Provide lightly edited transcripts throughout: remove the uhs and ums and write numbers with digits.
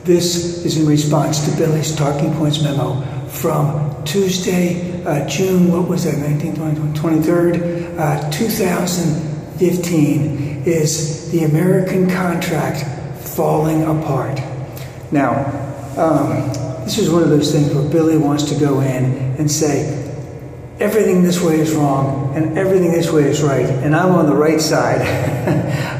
This is in response to Billy's Talking Points memo from Tuesday, June, what was that, 23rd, 2015, is the American contract falling apart. Now, this is one of those things where Billy wants to go in and say, everything this way is wrong and everything this way is right, and I'm on the right side.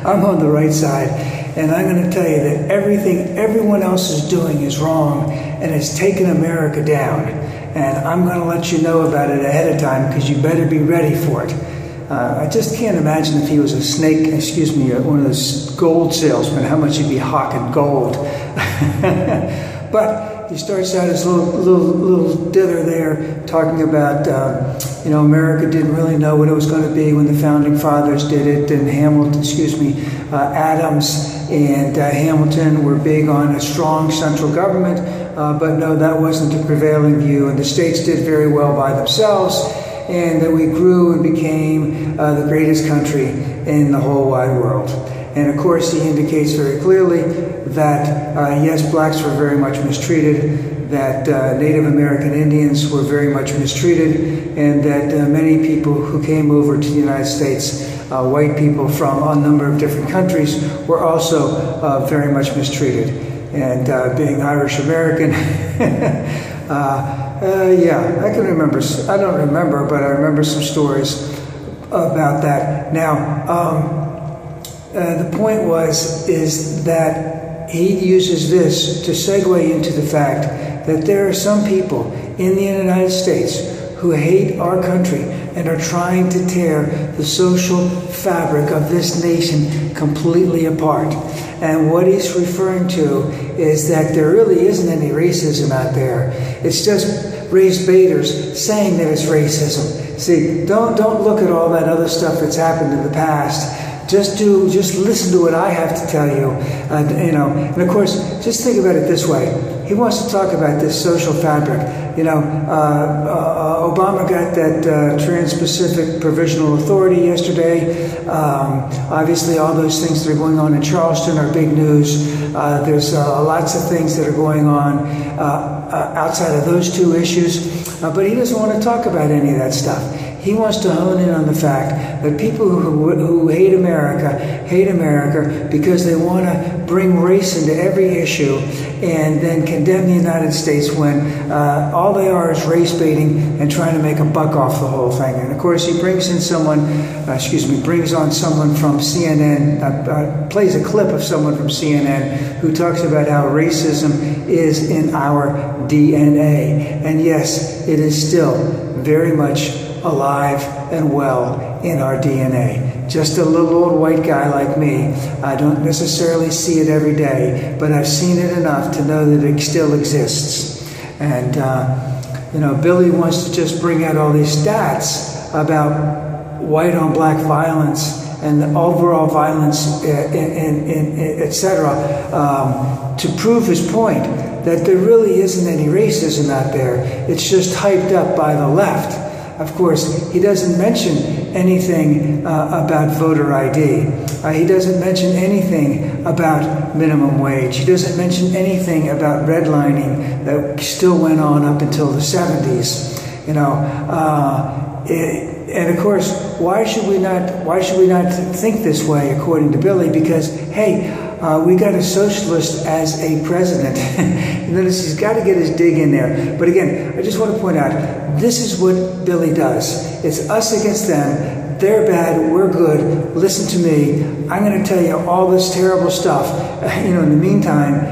I'm on the right side, and I'm going to tell you that everything everyone else is doing is wrong and it's taken America down, and I'm going to let you know about it ahead of time because you better be ready for it. I just can't imagine if he was a snake, one of those gold salesmen, how much he'd be hawking gold. But he starts out his little dither there, talking about, America didn't really know what it was going to be when the founding fathers did it, and Adams and Hamilton were big on a strong central government, but no, that wasn't the prevailing view, and the states did very well by themselves, and that we grew and became the greatest country in the whole wide world. And of course, he indicates very clearly that, yes, blacks were very much mistreated, that Native American Indians were very much mistreated, and that many people who came over to the United States, white people from a number of different countries, were also very much mistreated. And being Irish American, yeah, I can remember, I don't remember, but I remember some stories about that. Now, the point is that he uses this to segue into the fact that there are some people in the United States who hate our country and are trying to tear the social fabric of this nation completely apart. And what he's referring to is that there really isn't any racism out there. It's just race baiters saying that it's racism. See, don't look at all that other stuff that's happened in the past. Just listen to what I have to tell you, and of course, just think about it this way. He wants to talk about this social fabric. Obama got that Trans-Pacific Provisional Authority yesterday. Obviously, all those things that are going on in Charleston are big news. There's lots of things that are going on outside of those two issues, but he doesn't want to talk about any of that stuff. He wants to hone in on the fact that people who hate America because they want to bring race into every issue and then condemn the United States when all they are is race baiting and trying to make a buck off the whole thing. And of course, he brings in brings on someone from CNN, plays a clip of someone from CNN who talks about how racism is in our DNA. And yes, it is still very much alive and well in our DNA. Just a little old white guy like me, I don't necessarily see it every day, but I've seen it enough to know that it still exists. And, Billy wants to just bring out all these stats about white on black violence and the overall violence, etc., to prove his point that there really isn't any racism out there. It's just hyped up by the left. Of course, he doesn't mention anything about voter ID. He doesn't mention anything about minimum wage. He doesn't mention anything about redlining that still went on up until the 70s. And of course, why should we not think this way, according to Billy? Because hey, we got a socialist as a president. You notice he's got to get his dig in there. But again, I just want to point out, this is what Billy does. It's us against them. They're bad, we're good. Listen to me. I'm going to tell you all this terrible stuff. In the meantime,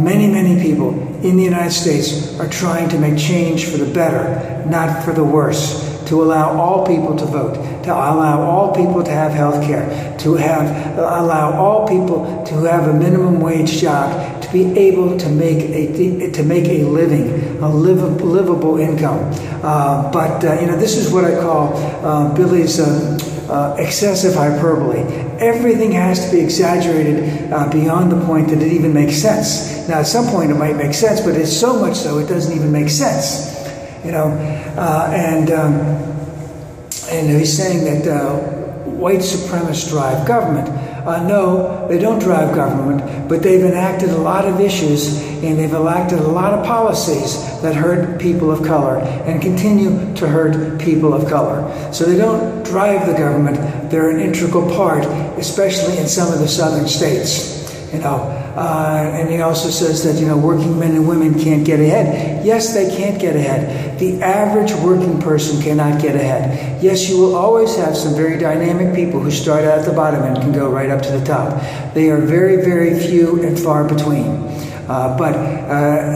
many, many people in the United States are trying to make change for the better, not for the worse. To allow all people to vote, to allow all people to have health care, to allow all people to have a minimum wage job, to be able to make a living, a livable income. But this is what I call Billy's excessive hyperbole. Everything has to be exaggerated beyond the point that it even makes sense. Now, at some point it might make sense, but it's so much so it doesn't even make sense. And he's saying that white supremacists drive government. No, they don't drive government, but they've enacted a lot of issues and they've enacted a lot of policies that hurt people of color and continue to hurt people of color. So they don't drive the government, they're an integral part, especially in some of the southern states. And he also says that, working men and women can't get ahead. Yes, they can't get ahead. The average working person cannot get ahead. Yes, you will always have some very dynamic people who start out at the bottom and can go right up to the top. They are very, very few and far between.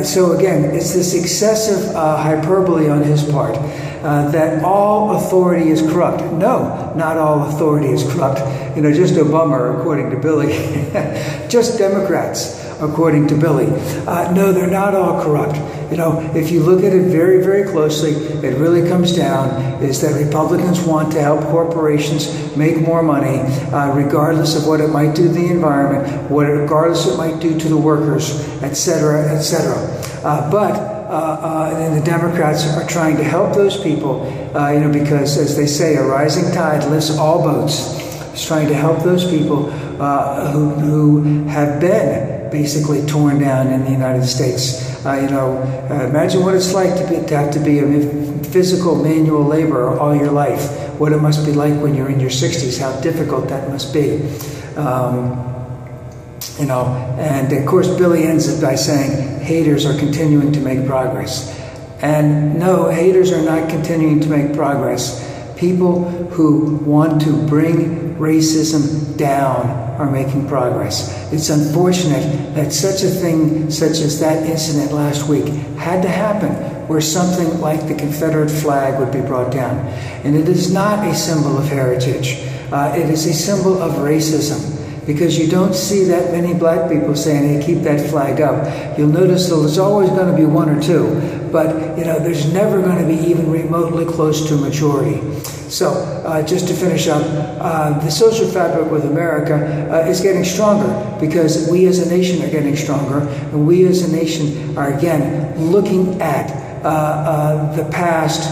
So again, it's this excessive hyperbole on his part that all authority is corrupt. No, not all authority is corrupt. Just Obama, according to Billy. Just Democrats, according to Billy. No, they're not all corrupt. If you look at it very, very closely, it really comes down is that Republicans want to help corporations make more money, regardless of what it might do to the environment, regardless it might do to the workers, et cetera, et cetera. And the Democrats are trying to help those people, because, as they say, a rising tide lifts all boats. It's trying to help those people who have been basically torn down in the United States. Imagine what it's like to have to be a physical manual laborer all your life. What it must be like when you're in your 60s. How difficult that must be. And of course, Billy ends it by saying haters are continuing to make progress. And no, haters are not continuing to make progress. People who want to bring racism down are making progress. It's unfortunate that such a thing, such as that incident last week, had to happen where something like the Confederate flag would be brought down. And it is not a symbol of heritage. It is a symbol of racism. Because you don't see that many black people saying, hey, keep that flag up. You'll notice there's always going to be one or two, but there's never going to be even remotely close to a majority. So just to finish up, the social fabric with America is getting stronger because we as a nation are getting stronger, and we as a nation are again looking at the past,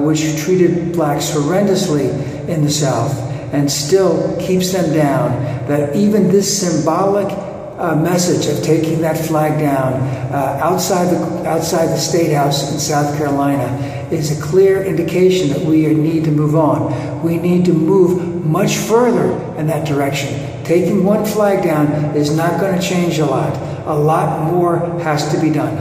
which treated blacks horrendously in the South, and still keeps them down, that even this symbolic message of taking that flag down outside the State House in South Carolina is a clear indication that we need to move on. We need to move much further in that direction. Taking one flag down is not going to change a lot. A lot more has to be done.